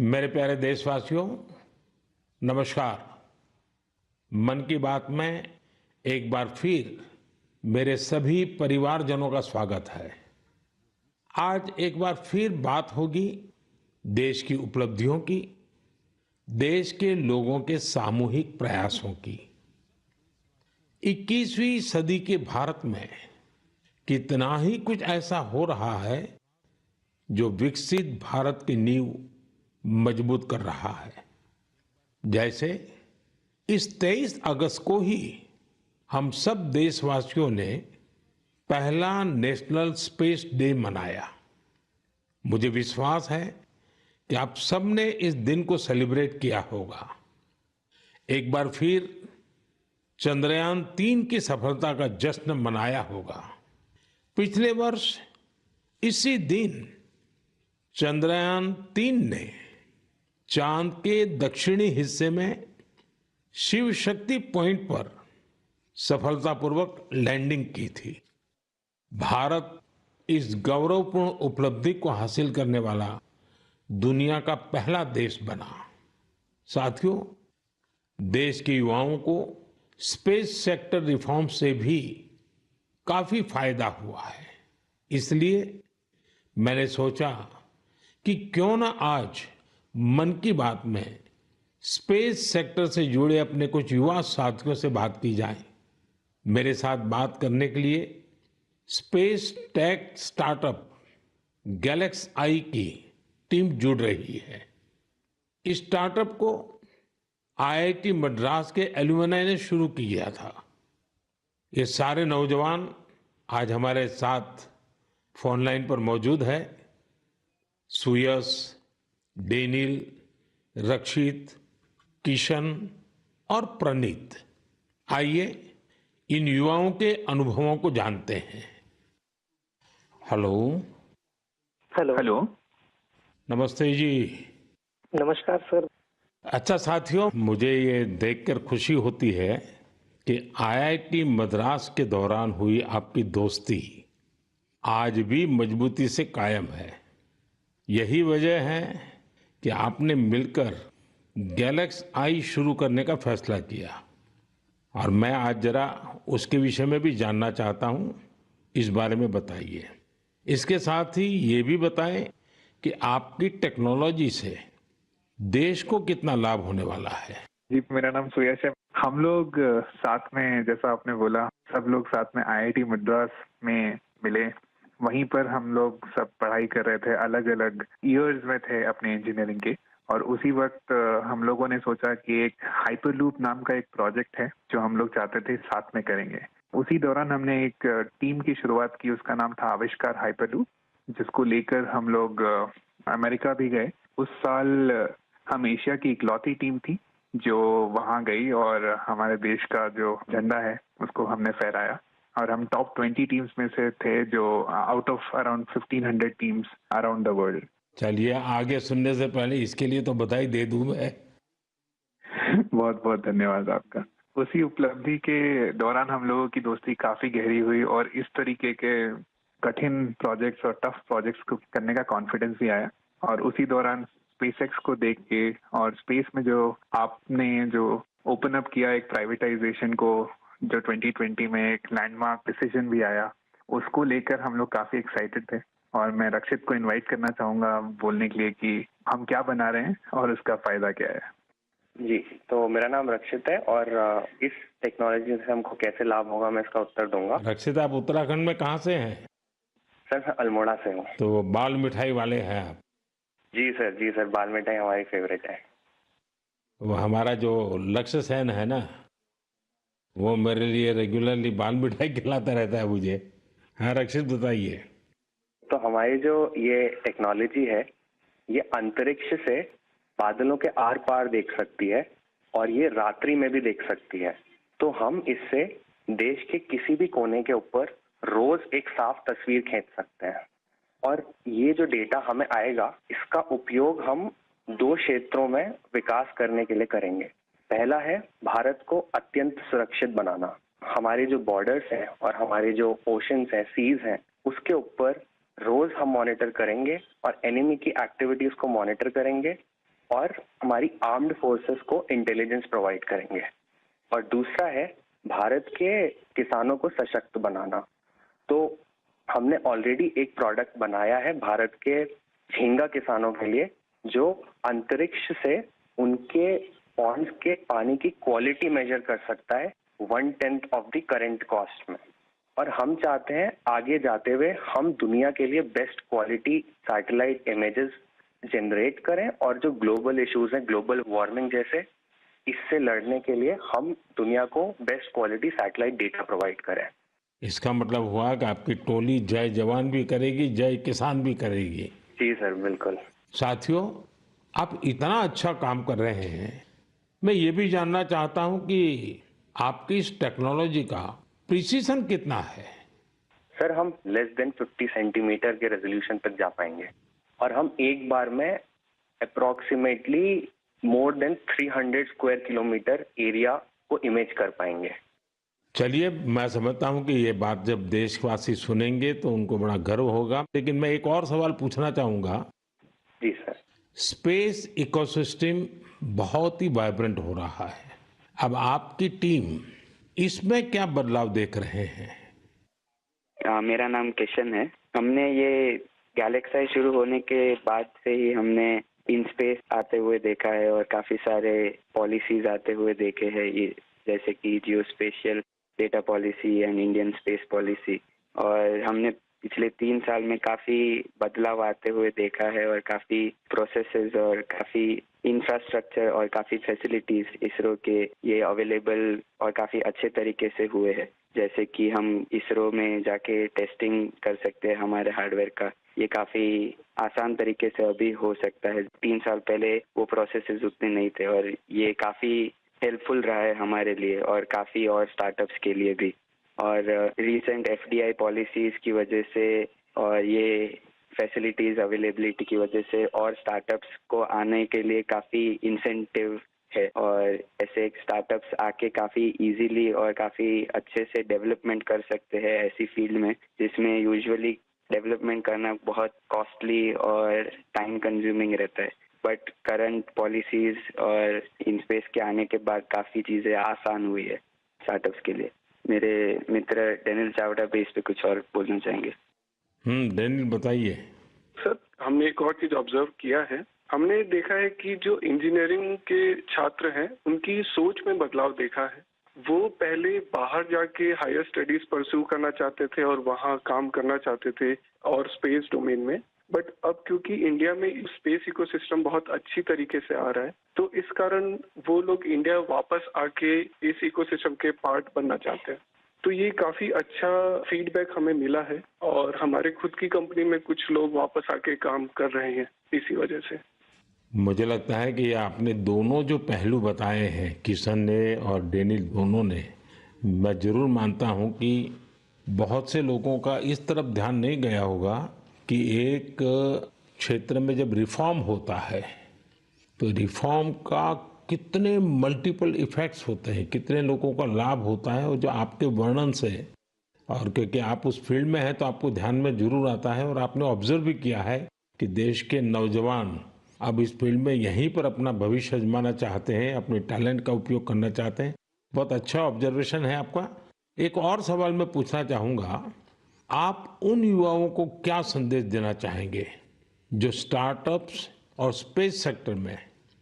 मेरे प्यारे देशवासियों, नमस्कार। मन की बात में एक बार फिर मेरे सभी परिवारजनों का स्वागत है। आज एक बार फिर बात होगी देश की उपलब्धियों की, देश के लोगों के सामूहिक प्रयासों की। 21वीं सदी के भारत में कितना ही कुछ ऐसा हो रहा है जो विकसित भारत की नींव मजबूत कर रहा है। जैसे इस 23 अगस्त को ही हम सब देशवासियों ने पहला नेशनल स्पेस डे मनाया। मुझे विश्वास है कि आप सबने इस दिन को सेलिब्रेट किया होगा। एक बार फिर चंद्रयान-3 की सफलता का जश्न मनाया होगा। पिछले वर्ष इसी दिन चंद्रयान-3 ने चांद के दक्षिणी हिस्से में शिव शक्ति पॉइंट पर सफलतापूर्वक लैंडिंग की थी। भारत इस गौरवपूर्ण उपलब्धि को हासिल करने वाला दुनिया का पहला देश बना। साथियों, देश के युवाओं को स्पेस सेक्टर रिफॉर्म से भी काफी फायदा हुआ है। इसलिए मैंने सोचा कि क्यों ना आज मन की बात में स्पेस सेक्टर से जुड़े अपने कुछ युवा साथियों से बात की जाए। मेरे साथ बात करने के लिए स्पेस टेक स्टार्टअप गैलेक्स आई की टीम जुड़ रही है। इस स्टार्टअप को आईआईटी मद्रास के एलुमनाई ने शुरू किया था। ये सारे नौजवान आज हमारे साथ फोन लाइन पर मौजूद है। सुयश, डेनिल, रक्षित, किशन और प्रणीत। आइए इन युवाओं के अनुभवों को जानते हैं। हेलो। हेलो। हेलो। नमस्ते जी। नमस्कार सर। अच्छा साथियों, मुझे ये देखकर खुशी होती है कि आईआईटी मद्रास के दौरान हुई आपकी दोस्ती आज भी मजबूती से कायम है। यही वजह है कि आपने मिलकर गैलेक्स आई शुरू करने का फैसला किया और मैं आज जरा उसके विषय में भी जानना चाहता हूं। इस बारे में बताइए। इसके साथ ही ये भी बताएं कि आपकी टेक्नोलॉजी से देश को कितना लाभ होने वाला है। जी, मेरा नाम सुयश है। हम लोग साथ में, जैसा आपने बोला, सब लोग साथ में आईआईटी मद्रास में मिले। वहीं पर हम लोग सब पढ़ाई कर रहे थे, अलग अलग ईयर्स में थे अपने इंजीनियरिंग के। और उसी वक्त हम लोगों ने सोचा कि एक हाइपरलूप नाम का एक प्रोजेक्ट है जो हम लोग चाहते थे साथ में करेंगे। उसी दौरान हमने एक टीम की शुरुआत की, उसका नाम था आविष्कार हाइपरलूप, जिसको लेकर हम लोग अमेरिका भी गए। उस साल हम एशिया की इकलौती टीम थी जो वहां गई और हमारे देश का जो झंडा है उसको हमने फहराया। और हम टॉप 20 टीम्स में से थे, जो out of around 1500 teams around the world. चलिए, आगे सुनने से पहले इसके लिए तो बधाई दे दूं मैं। बहुत बहुत धन्यवाद आपका। उसी उपलब्धि के दौरान हम लोगों की दोस्ती काफी गहरी हुई और इस तरीके के कठिन प्रोजेक्ट्स और टफ प्रोजेक्ट्स को करने का कॉन्फिडेंस भी आया। और उसी दौरान स्पेसएक्स को देख के और स्पेस में जो आपने जो ओपन अप किया एक प्राइवेटाइजेशन को, जो 2020 में एक लैंडमार्क डिसीजन भी आया, उसको लेकर हम लोग काफी एक्साइटेड थे। और मैं रक्षित को इनवाइट करना चाहूंगा बोलने के लिए कि हम क्या बना रहे हैं और उसका फायदा क्या है। जी, तो मेरा नाम रक्षित है और इस टेक्नोलॉजी से हमको कैसे लाभ होगा मैं इसका उत्तर दूंगा। रक्षित, आप उत्तराखंड में कहाँ से हैं? सर, मैं अल्मोड़ा से हूँ। तो बाल मिठाई वाले हैं आप? जी सर, बाल मिठाई हमारी फेवरेट है। वो हमारा जो लक्ष्य सेन है ना, वो मेरे लिए रेगुलरली बाल मिठाई खिलाता रहता है मुझे। हाँ रक्षित, बताइए। तो हमारी जो ये टेक्नोलॉजी है, ये अंतरिक्ष से बादलों के आर पार देख सकती है और ये रात्रि में भी देख सकती है। तो हम इससे देश के किसी भी कोने के ऊपर रोज एक साफ तस्वीर खींच सकते हैं। और ये जो डेटा हमें आएगा, इसका उपयोग हम 2 क्षेत्रों में विकास करने के लिए करेंगे। पहला है भारत को अत्यंत सुरक्षित बनाना। हमारे जो बॉर्डर्स हैं और हमारे जो ओशंस हैं, सीज हैं, उसके ऊपर रोज हम मॉनिटर करेंगे और एनिमी की एक्टिविटीज को मॉनिटर करेंगे और हमारी आर्म्ड फोर्सेस को इंटेलिजेंस प्रोवाइड करेंगे। और दूसरा है भारत के किसानों को सशक्त बनाना। तो हमने ऑलरेडी एक प्रोडक्ट बनाया है भारत के झींगा किसानों के लिए, जो अंतरिक्ष से उनके पॉन्ड्स के पानी की क्वालिटी मेजर कर सकता है 1/10 ऑफ द करेंट कॉस्ट में। और हम चाहते हैं आगे जाते हुए हम दुनिया के लिए best quality satellite images generate करें, और जो ग्लोबल इश्यूज हैं, ग्लोबल वार्मिंग जैसे, इससे लड़ने के लिए हम दुनिया को best quality satellite data provide करें। इसका मतलब हुआ कि आपकी टोली जय जवान भी करेगी, जय किसान भी करेगी। जी सर, बिल्कुल। साथियों, आप इतना अच्छा काम कर रहे हैं, मैं ये भी जानना चाहता हूं कि आपकी इस टेक्नोलॉजी का प्रिसीजन कितना है। सर, हम लेस देन 50 सेंटीमीटर के रेजोल्यूशन तक जा पाएंगे, और हम एक बार में approximately more than 300 square kilometre area को इमेज कर पाएंगे। चलिए, मैं समझता हूं कि ये बात जब देशवासी सुनेंगे तो उनको बड़ा गर्व होगा। लेकिन मैं एक और सवाल पूछना चाहूंगा। जी सर। स्पेस इकोसिस्टम बहुत ही वाइब्रेंट हो रहा है। अब आपकी टीम इसमें क्या बदलाव देख रहे हैं? मेरा नाम किशन है। हमने ये गैलेक्साई शुरू होने के बाद से ही हमने इन स्पेस आते हुए देखा है और काफी सारे पॉलिसीज आते हुए देखे हैं, ये जैसे कि geospatial data policy and Indian space policy. और हमने पिछले 3 साल में काफी बदलाव आते हुए देखा है और काफी प्रोसेसेस और काफी इंफ्रास्ट्रक्चर और काफी फैसिलिटीज इसरो के ये अवेलेबल और काफी अच्छे तरीके से हुए हैं। जैसे कि हम इसरो में जाके टेस्टिंग कर सकते हैं हमारे हार्डवेयर का, ये काफी आसान तरीके से अभी हो सकता है। 3 साल पहले वो प्रोसेसेस उतने नहीं थे, और ये काफी हेल्पफुल रहा है हमारे लिए और काफी और स्टार्टअप्स के लिए भी। और रिसेंट एफडीआई पॉलिसीज की वजह से और ये फैसिलिटीज अवेलेबिलिटी की वजह से और स्टार्टअप्स को आने के लिए काफी इंसेंटिव है, और ऐसे स्टार्टअप्स आके काफी इजीली और काफी अच्छे से डेवलपमेंट कर सकते हैं ऐसी फील्ड में जिसमें यूजुअली डेवलपमेंट करना बहुत कॉस्टली और टाइम कंज्यूमिंग रहता है। बट करंट पॉलिसीज और इन स्पेस के आने के बाद काफी चीजें आसान हुई है स्टार्टअप्स के लिए। मेरे मित्र डेनियल चावड़ा भी इस पे कुछ और बोलना चाहेंगे। डेनियल, बताइए। सर, हमने एक और चीज ऑब्जर्व किया है। हमने देखा है कि जो इंजीनियरिंग के छात्र हैं उनकी सोच में बदलाव देखा है। वो पहले बाहर जाके हायर स्टडीज परस्यू करना चाहते थे और वहाँ काम करना चाहते थे और स्पेस डोमेन में, बट अब क्योंकि इंडिया में स्पेस इकोसिस्टम बहुत अच्छी तरीके से आ रहा है, तो इस कारण वो लोग इंडिया वापस आके इस इकोसिस्टम के पार्ट बनना चाहते हैं। तो ये काफी अच्छा फीडबैक हमें मिला है, और हमारे खुद की कंपनी में कुछ लोग वापस आके काम कर रहे हैं इसी वजह से। मुझे लगता है कि आपने दोनों जो पहलू बताए हैं, किशन ने और डेनियल दोनों ने, मैं जरूर मानता हूं कि बहुत से लोगों का इस तरफ ध्यान नहीं गया होगा कि एक क्षेत्र में जब रिफॉर्म होता है तो रिफॉर्म का कितने मल्टीपल इफेक्ट्स होते हैं, कितने लोगों का लाभ होता है। और जो आपके वर्णन से, और क्योंकि आप उस फील्ड में हैं तो आपको ध्यान में जरूर आता है, और आपने ऑब्जर्व भी किया है कि देश के नौजवान अब इस फील्ड में यहीं पर अपना भविष्य आजमाना चाहते हैं, अपने टैलेंट का उपयोग करना चाहते हैं। बहुत अच्छा ऑब्जर्वेशन है आपका। एक और सवाल मैं पूछना चाहूंगा, आप उन युवाओं को क्या संदेश देना चाहेंगे जो स्टार्टअप्स और स्पेस सेक्टर में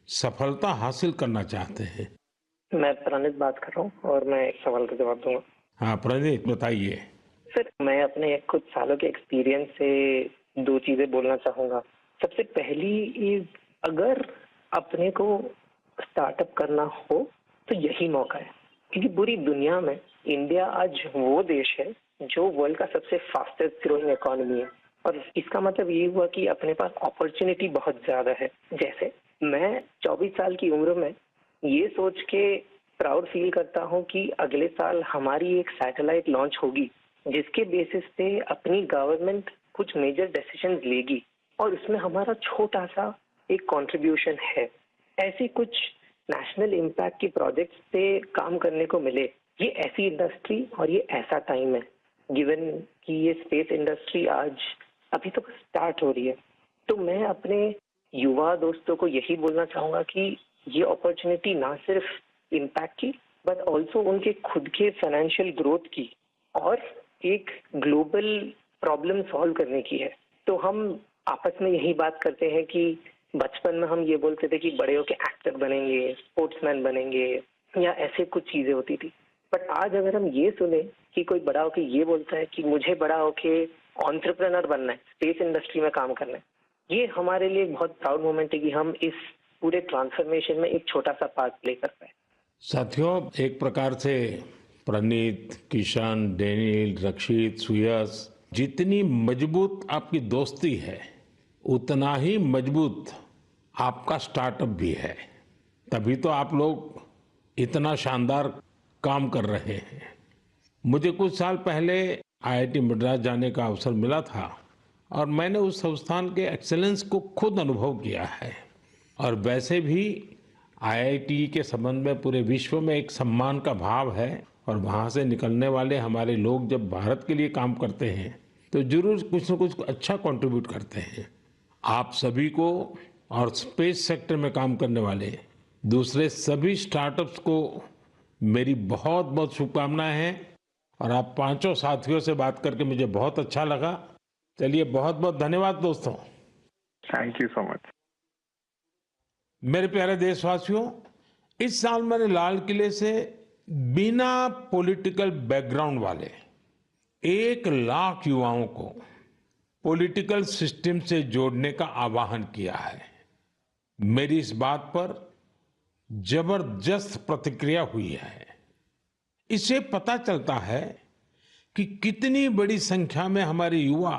सफलता हासिल करना चाहते हैं? मैं प्रणीत बात कर रहा हूँ और मैं एक सवाल का जवाब दूंगा। हाँ प्रणीत, बताइए। सर, मैं अपने कुछ सालों के एक्सपीरियंस से 2 चीजें बोलना चाहूंगा। सबसे पहली इज, अगर अपने को स्टार्टअप करना हो तो यही मौका है, क्योंकि पूरी दुनिया में इंडिया आज वो देश है जो वर्ल्ड का सबसे फास्टेस्ट ग्रोइंग इकोनॉमी है। और इसका मतलब ये हुआ कि अपने पास अपॉर्चुनिटी बहुत ज्यादा है। जैसे मैं 24 साल की उम्र में ये सोच के प्राउड फील करता हूँ कि अगले साल हमारी एक सैटेलाइट लॉन्च होगी जिसके बेसिस पे अपनी गवर्नमेंट कुछ मेजर डिसीजंस लेगी और उसमें हमारा छोटा सा एक कंट्रीब्यूशन है। ऐसी कुछ नेशनल इम्पैक्ट की प्रोजेक्ट्स पे काम करने को मिले, ये ऐसी इंडस्ट्री और ये ऐसा टाइम है, गिवन कि ये स्पेस इंडस्ट्री आज अभी तो स्टार्ट हो रही है। तो मैं अपने युवा दोस्तों को यही बोलना चाहूंगा कि ये अपॉर्चुनिटी ना सिर्फ इम्पैक्ट की बट ऑल्सो उनके खुद के फाइनेंशियल ग्रोथ की और एक ग्लोबल प्रॉब्लम सॉल्व करने की है। तो हम आपस में यही बात करते हैं कि बचपन में हम ये बोलते थे कि बड़े होके एक्टर बनेंगे, स्पोर्ट्समैन बनेंगे या ऐसे कुछ चीजें होती थी। बट आज अगर हम ये सुने कि कोई बड़ा होके ये बोलता है कि मुझे बड़ा होके एंटरप्रेन्योर बनना है, स्पेस इंडस्ट्री में काम करना है, ये हमारे लिए एक बहुत प्राउड मोमेंट है कि हम इस पूरे ट्रांसफॉर्मेशन में एक छोटा सा पार्ट प्ले कर पाए। साथियों, एक प्रकार से प्रणीत, किशन, डेनियल, रक्षित, सुयस, जितनी मजबूत आपकी दोस्ती है उतना ही मजबूत आपका स्टार्टअप भी है। तभी तो आप लोग इतना शानदार काम कर रहे हैं। मुझे कुछ साल पहले आईआईटी मद्रास जाने का अवसर मिला था और मैंने उस संस्थान के एक्सेलेंस को खुद अनुभव किया है। और वैसे भी आईआईटी के संबंध में पूरे विश्व में एक सम्मान का भाव है और वहाँ से निकलने वाले हमारे लोग जब भारत के लिए काम करते हैं तो जरूर कुछ न कुछ अच्छा कंट्रीब्यूट करते हैं। आप सभी को और स्पेस सेक्टर में काम करने वाले दूसरे सभी स्टार्टअप्स को मेरी बहुत बहुत शुभकामनाएं हैं। और आप पांचों साथियों से बात करके मुझे बहुत अच्छा लगा। चलिए, बहुत बहुत धन्यवाद दोस्तों। Thank you so much. मेरे प्यारे देशवासियों, इस साल मैंने लाल किले से बिना पॉलिटिकल बैकग्राउंड वाले 1 लाख युवाओं को पॉलिटिकल सिस्टम से जोड़ने का आह्वान किया है। मेरी इस बात पर जबरदस्त प्रतिक्रिया हुई है। इससे पता चलता है कि कितनी बड़ी संख्या में हमारे युवा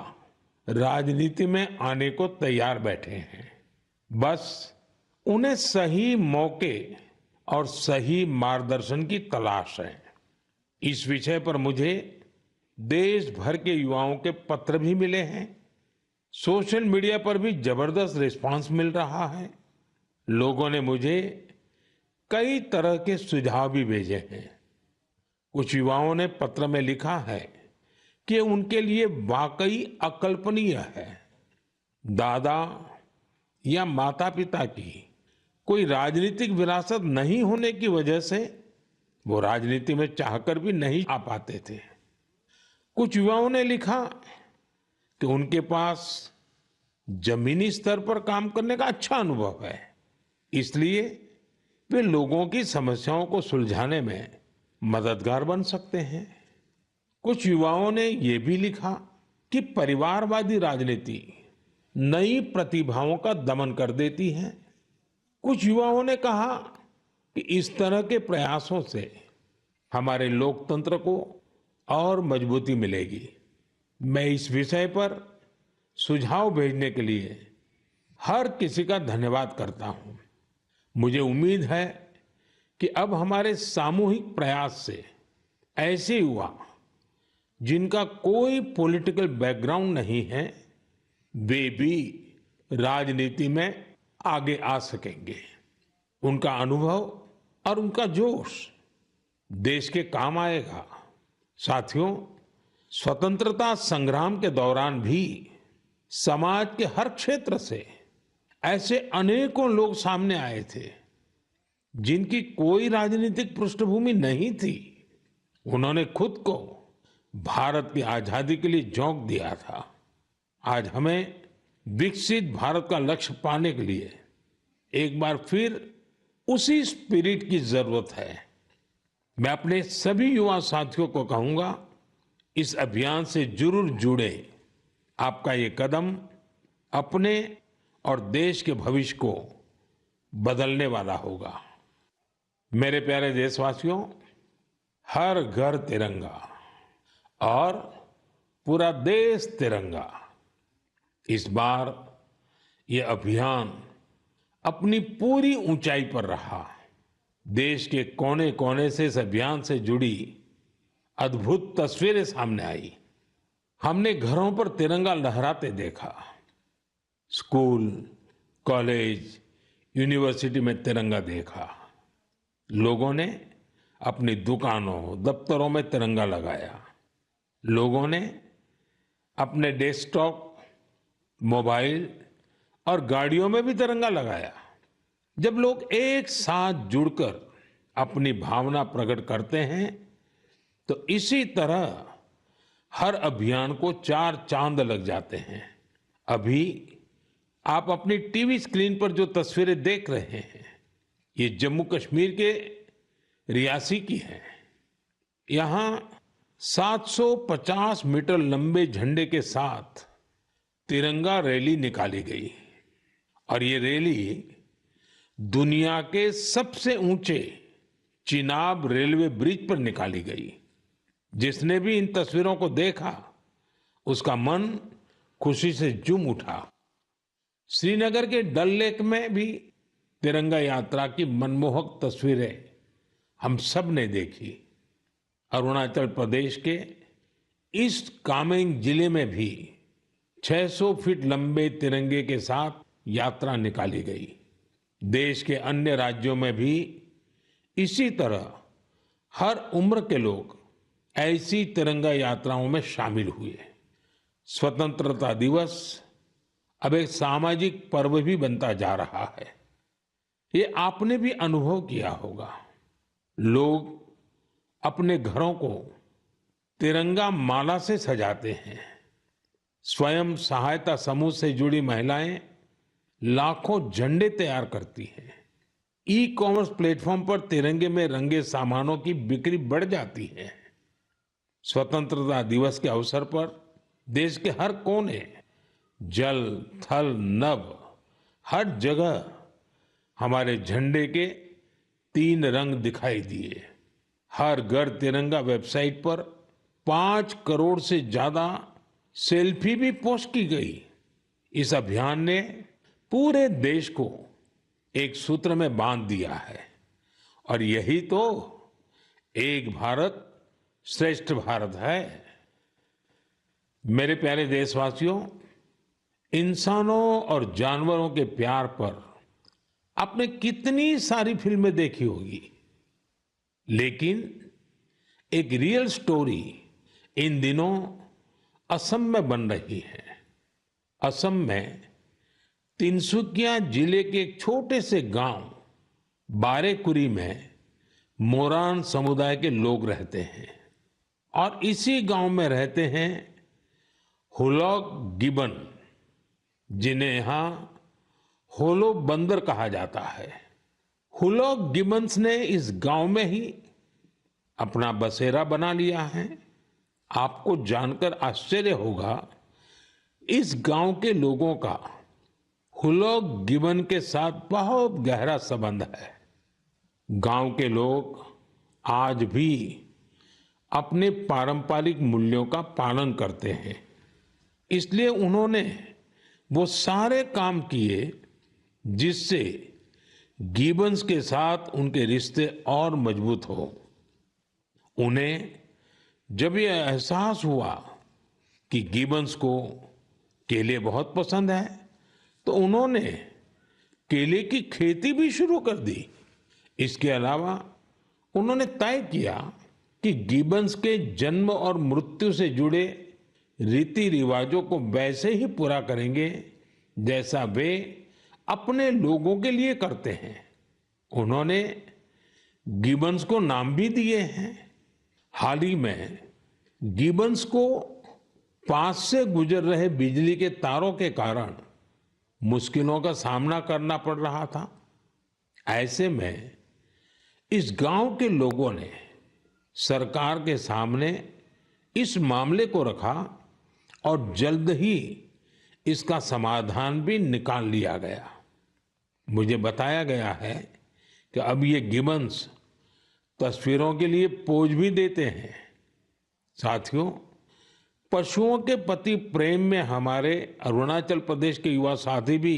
राजनीति में आने को तैयार बैठे हैं। बस उन्हें सही मौके और सही मार्गदर्शन की तलाश है। इस विषय पर मुझे देश भर के युवाओं के पत्र भी मिले हैं। सोशल मीडिया पर भी जबरदस्त रिस्पांस मिल रहा है। लोगों ने मुझे कई तरह के सुझाव भी भेजे हैं। कुछ युवाओं ने पत्र में लिखा है कि उनके लिए वाकई अकल्पनीय है दादा या माता पिता की कोई राजनीतिक विरासत नहीं होने की वजह से वो राजनीति में चाहकर भी नहीं आ पाते थे। कुछ युवाओं ने लिखा कि उनके पास जमीनी स्तर पर काम करने का अच्छा अनुभव है, इसलिए वे लोगों की समस्याओं को सुलझाने में मददगार बन सकते हैं। कुछ युवाओं ने यह भी लिखा कि परिवारवादी राजनीति नई प्रतिभाओं का दमन कर देती है। कुछ युवाओं ने कहा कि इस तरह के प्रयासों से हमारे लोकतंत्र को और मजबूती मिलेगी। मैं इस विषय पर सुझाव भेजने के लिए हर किसी का धन्यवाद करता हूं। मुझे उम्मीद है कि अब हमारे सामूहिक प्रयास से ऐसे युवा जिनका कोई पॉलिटिकल बैकग्राउंड नहीं है वे भी राजनीति में आगे आ सकेंगे। उनका अनुभव और उनका जोश देश के काम आएगा। साथियों, स्वतंत्रता संग्राम के दौरान भी समाज के हर क्षेत्र से ऐसे अनेकों लोग सामने आए थे जिनकी कोई राजनीतिक पृष्ठभूमि नहीं थी। उन्होंने खुद को भारत की आजादी के लिए झोंक दिया था। आज हमें विकसित भारत का लक्ष्य पाने के लिए एक बार फिर उसी स्पिरिट की जरूरत है। मैं अपने सभी युवा साथियों को कहूंगा, इस अभियान से जरूर जुड़े। आपका ये कदम अपने और देश के भविष्य को बदलने वाला होगा। मेरे प्यारे देशवासियों, हर घर तिरंगा और पूरा देश तिरंगा। इस बार ये अभियान अपनी पूरी ऊंचाई पर रहा। देश के कोने कोने से इस अभियान से जुड़ी अद्भुत तस्वीरें सामने आई। हमने घरों पर तिरंगा लहराते देखा। स्कूल, कॉलेज, यूनिवर्सिटी में तिरंगा देखा। लोगों ने अपनी दुकानों, दफ्तरों में तिरंगा लगाया। लोगों ने अपने डेस्कटॉप, मोबाइल और गाड़ियों में भी तिरंगा लगाया। जब लोग एक साथ जुड़कर अपनी भावना प्रकट करते हैं तो इसी तरह हर अभियान को 4 चांद लग जाते हैं। अभी आप अपनी टीवी स्क्रीन पर जो तस्वीरें देख रहे हैं ये जम्मू कश्मीर के रियासी की है। यहां 750 मीटर लंबे झंडे के साथ तिरंगा रैली निकाली गई और ये रैली दुनिया के सबसे ऊंचे चिनाब रेलवे ब्रिज पर निकाली गई। जिसने भी इन तस्वीरों को देखा उसका मन खुशी से झूम उठा। श्रीनगर के डल लेक में भी तिरंगा यात्रा की मनमोहक तस्वीरें हम सब ने देखी। अरुणाचल प्रदेश के ईस्ट कामेंग जिले में भी 600 फीट लंबे तिरंगे के साथ यात्रा निकाली गई। देश के अन्य राज्यों में भी इसी तरह हर उम्र के लोग ऐसी तिरंगा यात्राओं में शामिल हुए। स्वतंत्रता दिवस अब एक सामाजिक पर्व भी बनता जा रहा है। ये आपने भी अनुभव किया होगा। लोग अपने घरों को तिरंगा माला से सजाते हैं। स्वयं सहायता समूह से जुड़ी महिलाएं लाखों झंडे तैयार करती हैं। ई कॉमर्स प्लेटफॉर्म पर तिरंगे में रंगे सामानों की बिक्री बढ़ जाती है। स्वतंत्रता दिवस के अवसर पर देश के हर कोने, जल, थल, नभ, हर जगह हमारे झंडे के 3 रंग दिखाई दिए। हर घर तिरंगा वेबसाइट पर 5 करोड़ से ज्यादा सेल्फी भी पोस्ट की गई। इस अभियान ने पूरे देश को एक सूत्र में बांध दिया है और यही तो एक भारत श्रेष्ठ भारत है। मेरे प्यारे देशवासियों, इंसानों और जानवरों के प्यार पर आपने कितनी सारी फिल्में देखी होगी, लेकिन एक रियल स्टोरी इन दिनों असम में बन रही है। असम में तिनसुकिया जिले के एक छोटे से गांव बारेकुरी में मोरान समुदाय के लोग रहते हैं और इसी गांव में रहते हैं हुलॉक गिबन, जिन्हें यहां होलो बंदर कहा जाता है। हुलॉक गिबन्स ने इस गांव में ही अपना बसेरा बना लिया है। आपको जानकर आश्चर्य होगा, इस गांव के लोगों का हुलॉक गिबन के साथ बहुत गहरा संबंध है। गांव के लोग आज भी अपने पारंपरिक मूल्यों का पालन करते हैं, इसलिए उन्होंने वो सारे काम किए जिससे गिबन्स के साथ उनके रिश्ते और मजबूत हो। उन्हें जब ये एहसास हुआ कि गिबन्स को केले बहुत पसंद है तो उन्होंने केले की खेती भी शुरू कर दी। इसके अलावा उन्होंने तय किया कि गिबन्स के जन्म और मृत्यु से जुड़े रीति रिवाजों को वैसे ही पूरा करेंगे जैसा वे अपने लोगों के लिए करते हैं। उन्होंने गिबन्स को नाम भी दिए हैं। हाल ही में गिबन्स को पास से गुजर रहे बिजली के तारों के कारण मुश्किलों का सामना करना पड़ रहा था। ऐसे में इस गांव के लोगों ने सरकार के सामने इस मामले को रखा और जल्द ही इसका समाधान भी निकाल लिया गया। मुझे बताया गया है कि अब ये गिबन्स तस्वीरों के लिए पोज भी देते हैं। साथियों, पशुओं के प्रति प्रेम में हमारे अरुणाचल प्रदेश के युवा साथी भी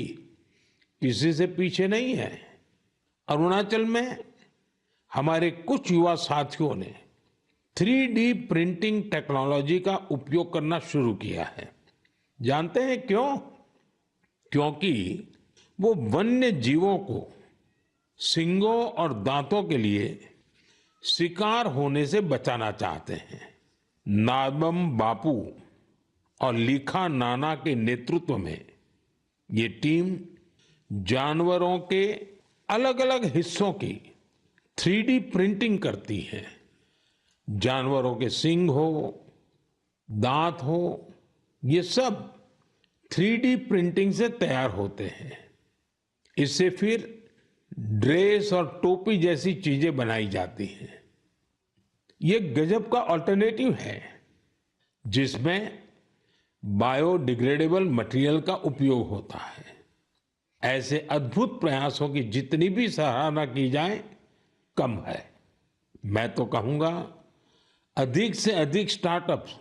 किसी से पीछे नहीं है। अरुणाचल में हमारे कुछ युवा साथियों ने 3D प्रिंटिंग टेक्नोलॉजी का उपयोग करना शुरू किया है। जानते हैं क्यों? क्योंकि वो वन्य जीवों को सींगों और दांतों के लिए शिकार होने से बचाना चाहते हैं। नादम बापू और लीखा नाना के नेतृत्व में ये टीम जानवरों के अलग अलग हिस्सों की 3D प्रिंटिंग करती है। जानवरों के सींग हो, दांत हो, ये सब 3D प्रिंटिंग से तैयार होते हैं। इससे फिर ड्रेस और टोपी जैसी चीजें बनाई जाती हैं। ये गजब का अल्टरनेटिव है जिसमें बायोडिग्रेडेबल मटेरियल का उपयोग होता है। ऐसे अद्भुत प्रयासों की जितनी भी सराहना की जाए कम है। मैं तो कहूंगा अधिक से अधिक स्टार्टअप्स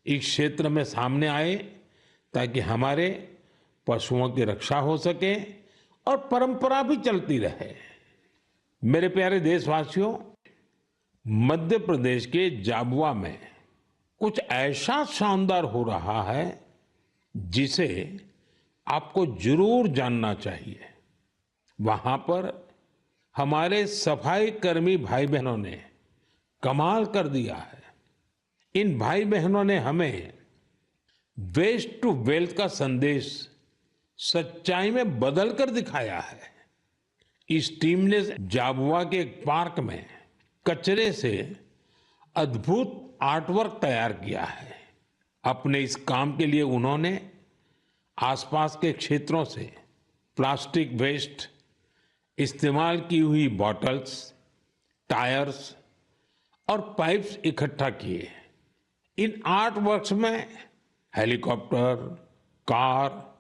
इस क्षेत्र में सामने आए ताकि हमारे पशुओं की रक्षा हो सके और परंपरा भी चलती रहे। मेरे प्यारे देशवासियों, मध्य प्रदेश के जाबुआ में कुछ ऐसा शानदार हो रहा है जिसे आपको जरूर जानना चाहिए। वहां पर हमारे सफाई कर्मी भाई बहनों ने कमाल कर दिया है। इन भाई बहनों ने हमें वेस्ट टू वेल्थ का संदेश सच्चाई में बदल कर दिखाया है। इस टीम ने जाबुआ के एक पार्क में कचरे से अद्भुत आर्टवर्क तैयार किया है। अपने इस काम के लिए उन्होंने आसपास के क्षेत्रों से प्लास्टिक वेस्ट, इस्तेमाल की हुई बॉटल्स, टायर्स और पाइप्स इकट्ठा किए। इन आर्ट वर्क्स में हेलीकॉप्टर, कार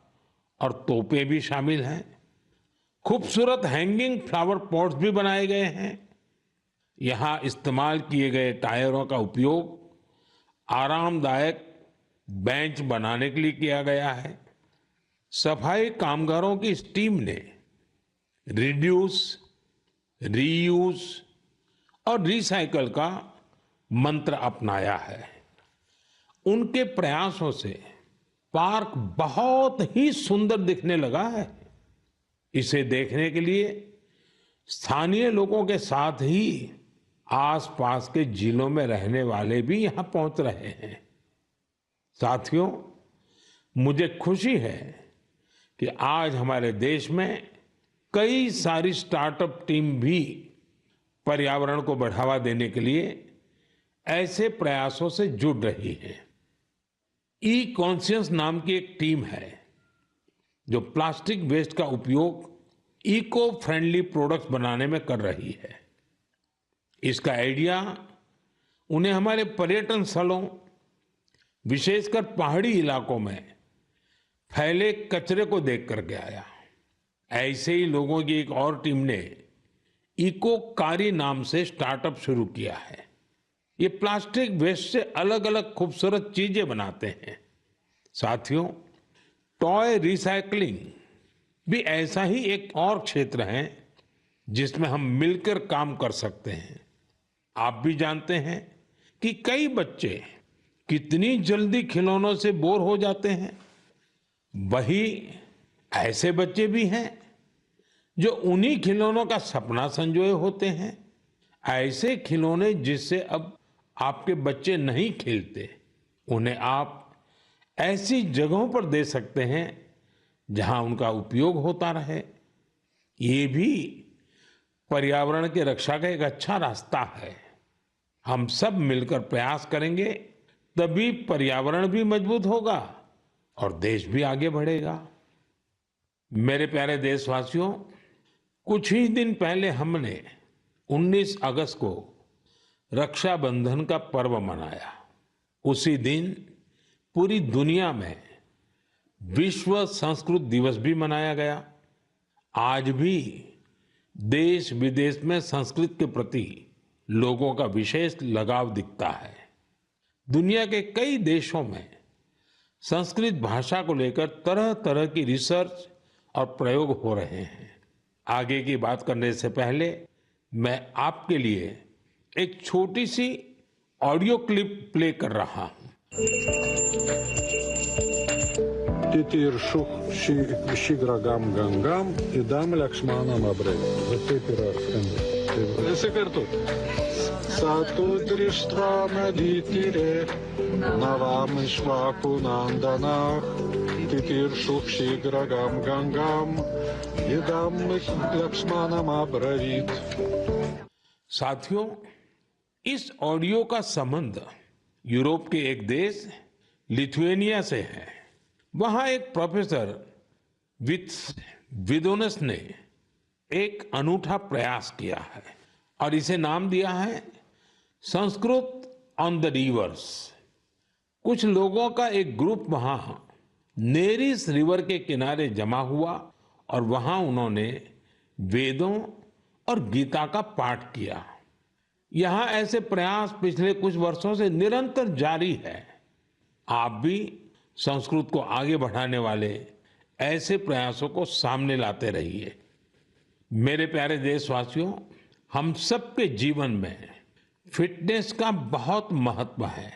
और तोपें भी शामिल हैं। खूबसूरत हैंगिंग फ्लावर पॉट्स भी बनाए गए हैं। यहां इस्तेमाल किए गए टायरों का उपयोग आरामदायक बेंच बनाने के लिए किया गया है। सफाई कामगारों की इस टीम ने रिड्यूस, रीयूज और रिसाइकल का मंत्र अपनाया है। उनके प्रयासों से पार्क बहुत ही सुंदर दिखने लगा है। इसे देखने के लिए स्थानीय लोगों के साथ ही आसपास के जिलों में रहने वाले भी यहां पहुंच रहे हैं। साथियों, मुझे खुशी है कि आज हमारे देश में कई सारी स्टार्टअप टीम भी पर्यावरण को बढ़ावा देने के लिए ऐसे प्रयासों से जुड़ रही है। ई कॉन्शियस नाम की एक टीम है जो प्लास्टिक वेस्ट का उपयोग इको फ्रेंडली प्रोडक्ट्स बनाने में कर रही है। इसका आइडिया उन्हें हमारे पर्यटन स्थलों, विशेषकर पहाड़ी इलाकों में फैले कचरे को देख करके आया। ऐसे ही लोगों की एक और टीम ने इको कारी नाम से स्टार्टअप शुरू किया है। ये प्लास्टिक वेस्ट से अलग अलग खूबसूरत चीजें बनाते हैं। साथियों, टॉय रिसाइकलिंग भी ऐसा ही एक और क्षेत्र है जिसमें हम मिलकर काम कर सकते हैं। आप भी जानते हैं कि कई बच्चे कितनी जल्दी खिलौनों से बोर हो जाते हैं। वही ऐसे बच्चे भी हैं जो उन्हीं खिलौनों का सपना संजोए होते हैं। ऐसे खिलौने जिससे अब आपके बच्चे नहीं खेलते, उन्हें आप ऐसी जगहों पर दे सकते हैं जहां उनका उपयोग होता रहे। ये भी पर्यावरण की रक्षा का एक अच्छा रास्ता है। हम सब मिलकर प्रयास करेंगे तभी पर्यावरण भी मजबूत होगा और देश भी आगे बढ़ेगा। मेरे प्यारे देशवासियों, कुछ ही दिन पहले हमने 19 अगस्त को रक्षाबंधन का पर्व मनाया। उसी दिन पूरी दुनिया में विश्व संस्कृत दिवस भी मनाया गया। आज भी देश विदेश में संस्कृत के प्रति लोगों का विशेष लगाव दिखता है। दुनिया के कई देशों में संस्कृत भाषा को लेकर तरह तरह की रिसर्च और प्रयोग हो रहे हैं। आगे की बात करने से पहले मैं आपके लिए एक छोटी सी ऑडियो क्लिप प्ले कर रहा हूं। Titiršuch šigrakam gangam idam lakšmanam abrei. Va taip yra skamba. Visi kartu. Satu drishtra meditire navam išvaku nandanach तितीर्षुः शीघ्रगां गङ्गाम् इदं लक्ष्मणमब्रवीत्। साथियों, इस ऑडियो का संबंध यूरोप के एक देश लिथुएनिया से है। वहां एक प्रोफेसर विदोनस ने एक अनूठा प्रयास किया है और इसे नाम दिया है संस्कृत ऑन द रिवर्स। कुछ लोगों का एक ग्रुप वहां नेरिस रिवर के किनारे जमा हुआ और वहां उन्होंने वेदों और गीता का पाठ किया। यहां ऐसे प्रयास पिछले कुछ वर्षों से निरंतर जारी है। आप भी संस्कृत को आगे बढ़ाने वाले ऐसे प्रयासों को सामने लाते रहिए। मेरे प्यारे देशवासियों, हम सबके जीवन में फिटनेस का बहुत महत्व है।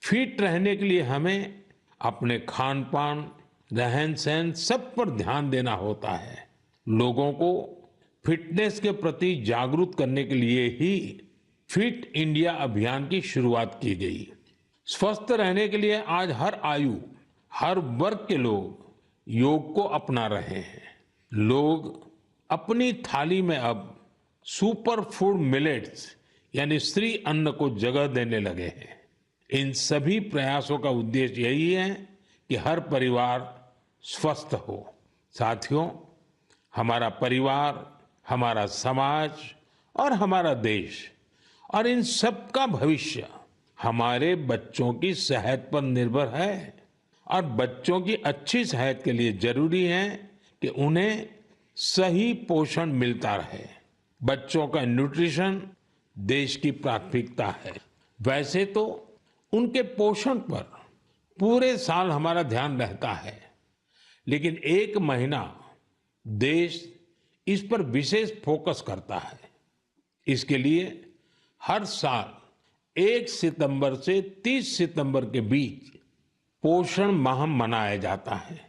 फिट रहने के लिए हमें अपने खान पान, रहन सहन सब पर ध्यान देना होता है। लोगों को फिटनेस के प्रति जागरूक करने के लिए ही फिट इंडिया अभियान की शुरुआत की गई। स्वस्थ रहने के लिए आज हर आयु, हर वर्ग के लोग योग को अपना रहे हैं। लोग अपनी थाली में अब सुपर फूड मिलेट्स यानी श्री अन्न को जगह देने लगे हैं। इन सभी प्रयासों का उद्देश्य यही है कि हर परिवार स्वस्थ हो। साथियों, हमारा परिवार, हमारा समाज और हमारा देश और इन सब का भविष्य हमारे बच्चों की सेहत पर निर्भर है। और बच्चों की अच्छी सेहत के लिए जरूरी है कि उन्हें सही पोषण मिलता रहे। बच्चों का न्यूट्रिशन देश की प्राथमिकता है। वैसे तो उनके पोषण पर पूरे साल हमारा ध्यान रहता है, लेकिन एक महीना देश इस पर विशेष फोकस करता है। इसके लिए हर साल 1 सितंबर से 30 सितंबर के बीच पोषण माह मनाया जाता है।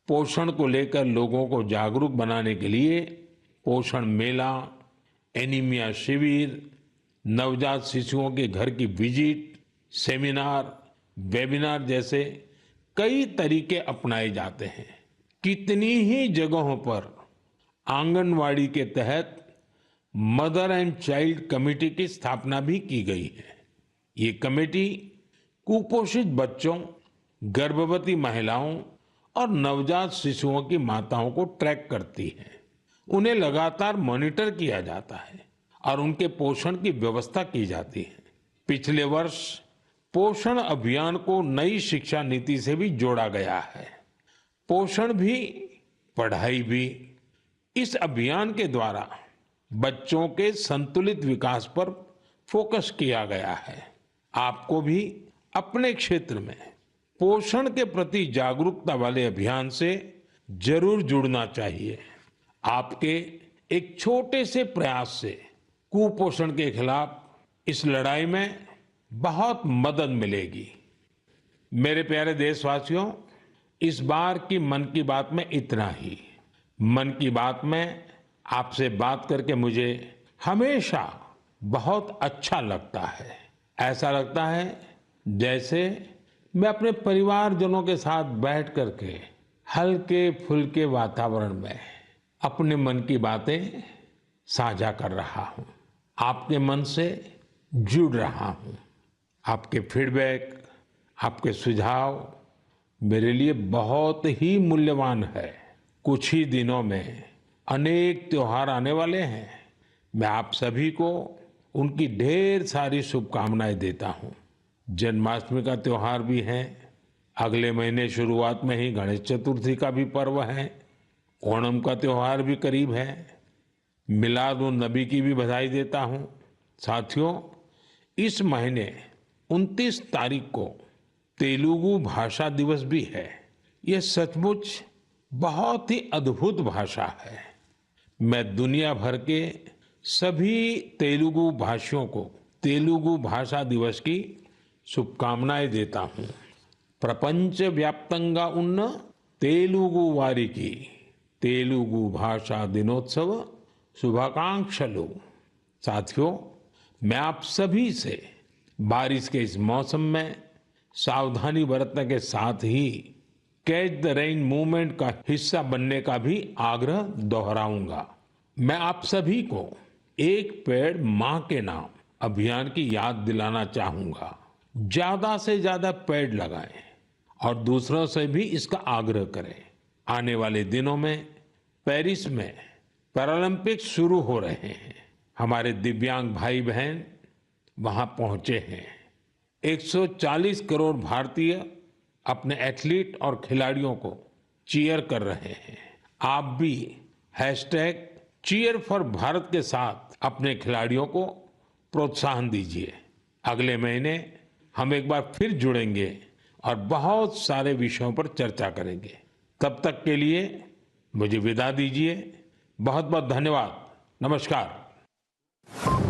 पोषण को लेकर लोगों को जागरूक बनाने के लिए पोषण मेला, एनीमिया शिविर, नवजात शिशुओं के घर की विजिट, सेमिनार, वेबिनार जैसे कई तरीके अपनाए जाते हैं। कितनी ही जगहों पर आंगनवाड़ी के तहत मदर एंड चाइल्ड कमेटी की स्थापना भी की गई है। ये कमेटी कुपोषित बच्चों, गर्भवती महिलाओं और नवजात शिशुओं की माताओं को ट्रैक करती है। उन्हें लगातार मॉनिटर किया जाता है और उनके पोषण की व्यवस्था की जाती है। पिछले वर्ष पोषण अभियान को नई शिक्षा नीति से भी जोड़ा गया है। पोषण भी, पढ़ाई भी। इस अभियान के द्वारा बच्चों के संतुलित विकास पर फोकस किया गया है। आपको भी अपने क्षेत्र में पोषण के प्रति जागरूकता वाले अभियान से जरूर जुड़ना चाहिए। आपके एक छोटे से प्रयास से कुपोषण के खिलाफ इस लड़ाई में बहुत मदद मिलेगी। मेरे प्यारे देशवासियों, इस बार की मन की बात में इतना ही। मन की बात में आपसे बात करके मुझे हमेशा बहुत अच्छा लगता है। ऐसा लगता है जैसे मैं अपने परिवारजनों के साथ बैठ करके हल्के फुल्के वातावरण में अपने मन की बातें साझा कर रहा हूं, आपके मन से जुड़ रहा हूं। आपके फीडबैक, आपके सुझाव मेरे लिए बहुत ही मूल्यवान है। कुछ ही दिनों में अनेक त्योहार आने वाले हैं। मैं आप सभी को उनकी ढेर सारी शुभकामनाएं देता हूं। जन्माष्टमी का त्योहार भी है। अगले महीने शुरुआत में ही गणेश चतुर्थी का भी पर्व है। ओणम का त्योहार भी करीब है। मिलाद उन नबी की भी बधाई देता हूं। साथियों, इस महीने 29 तारीख को तेलुगु भाषा दिवस भी है। यह सचमुच बहुत ही अद्भुत भाषा है। मैं दुनिया भर के सभी तेलुगु भाषियों को तेलुगु भाषा दिवस की शुभकामनाएं देता हूं। प्रपंच व्याप्तंगा उन्न तेलुगु वारिकी तेलुगु भाषा दिनोत्सव शुभाकांक्षलु। साथियों, मैं आप सभी से बारिश के इस मौसम में सावधानी बरतने के साथ ही कैच द रेन मूवमेंट का हिस्सा बनने का भी आग्रह दोहराऊंगा। मैं आप सभी को एक पेड़ मां के नाम अभियान की याद दिलाना चाहूंगा। ज्यादा से ज्यादा पेड़ लगाएं और दूसरों से भी इसका आग्रह करें। आने वाले दिनों में पेरिस में पैरालंपिक्स शुरू हो रहे हैं। हमारे दिव्यांग भाई बहन वहां पहुंचे हैं। 140 करोड़ भारतीय अपने एथलीट और खिलाड़ियों को चीयर कर रहे हैं। आप भी #Cheer4Bharat के साथ अपने खिलाड़ियों को प्रोत्साहन दीजिए। अगले महीने हम एक बार फिर जुड़ेंगे और बहुत सारे विषयों पर चर्चा करेंगे। तब तक के लिए मुझे विदा दीजिए। बहुत बहुत धन्यवाद। नमस्कार।